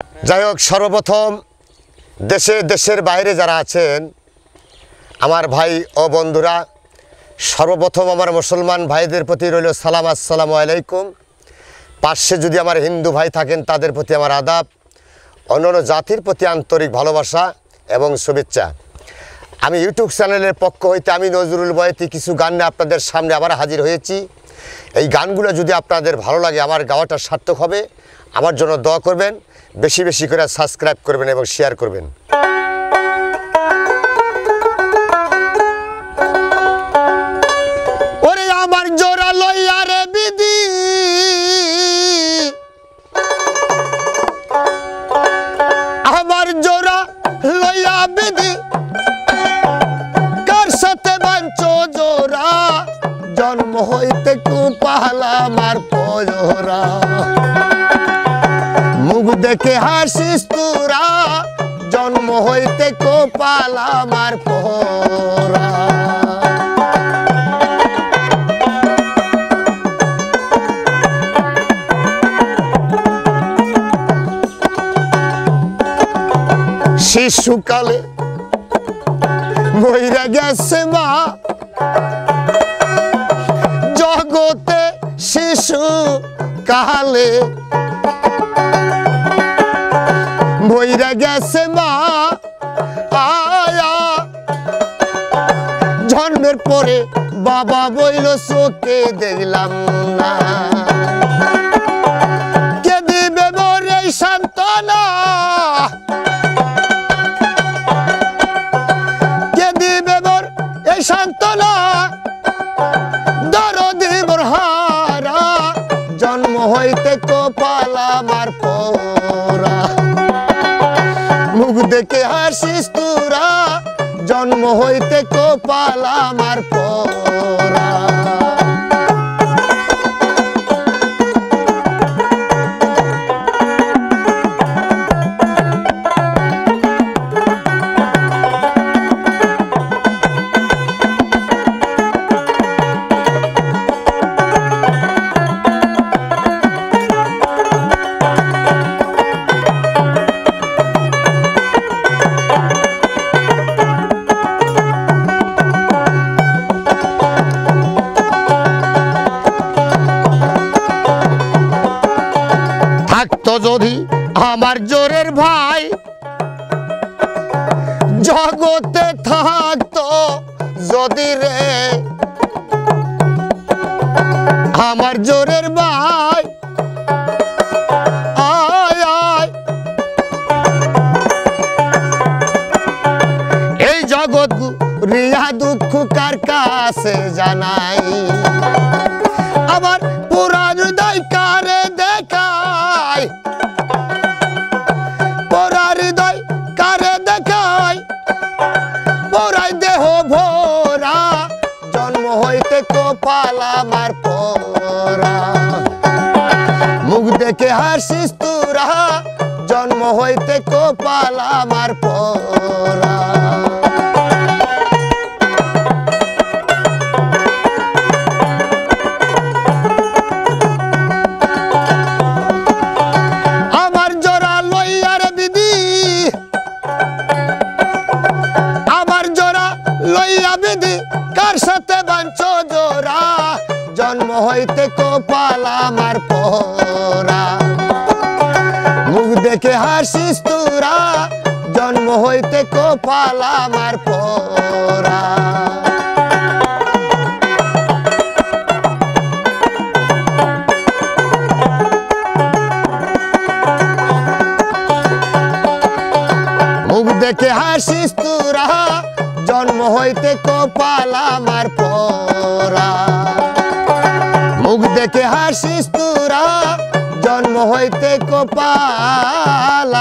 যাই হোক, সর্বপ্রথম দেশের বাইরে যারা আছেন আমার ভাই ও বন্ধুরা, সর্বপ্রথম আমার মুসলমান ভাইদের প্রতি রইল সালাম, আসসালামু আলাইকুম। পাশে যদি আমার হিন্দু ভাই থাকেন তাদের প্রতি আমার আদাব, অন্যান্য জাতির প্রতি আন্তরিক ভালোবাসা এবং শুভেচ্ছা। আমি ইউটিউব চ্যানেলের পক্ষ হইতে আমি নজরুল বয়াতি কিছু গান নিয়ে আপনাদের সামনে আবার হাজির হয়েছি। এই গানগুলো যদি আপনাদের ভালো লাগে, আমার গাওয়াটা সার্থক হবে। আমার জন্য দোয়া করবেন, বেশি বেশি করে সাবস্ক্রাইব করবেন এবং শেয়ার করবেন। ওরে আমার জোড়া লইয়া রে বিধি, আমার জোড়া লইয়া বিধি, কার সাথে বাঞ্চো জোড়া, জন্ম হইতে কুপালা আমার পয়রা, মুখ দেখে হাসিস তোরা, জন্ম হইতে কোপালা আমার পয়রা। শিশুকালে মইরা গেছে মা, জগতে শিশু কালে মইরা গেছে মা, আয়া জন্মের পরে বাবা বইল চোখে দেখলাম না, কে দিবে মোর এই সান্ত্বনা, কে দিবে মোর এই সান্ত্বনা, দরদি মোর হারা, জন্ম হইতে কপাল আমার পোড়া, মুখ দেখে হাসিস তোরা, জন্ম হইতে কপাল আমার পোড়া। থাকতো যদি আমার জোরের ভাই, জগতে থাকতো যদি রে আমার জোরের ভাই, আয় আয় এই জগৎ রিয়া দুঃখ কার কাছে জানাই, আমার পুরাণ হৃদয় কারে দেখায়, পুরা হৃদয় কারে দেখায়, পুরাই দেহ ভোরা, জন্ম হইতে কপাল আমার পোড়া, মুখ দেখে হাসিস তোরা, জন্ম হইতে কপাল আমার পোড়া। আমার জোড়া লইয়া রে বিধি, আমার জোড়া লইয়া বিধি, কার সাথে বাঞ্চো জোড়া, জন্ম হইতে কপাল আমার পোড়া, মুখ দেখে হাসিস তোরা, জন্ম হইতে কপাল আমার পোড়া। মুখ দেখে হাসিস তোরা, জন্ম হইতে কপাল আমার পোড়া, মুখ দেখে হাসিস তোরা, জন্ম হইতে কপাল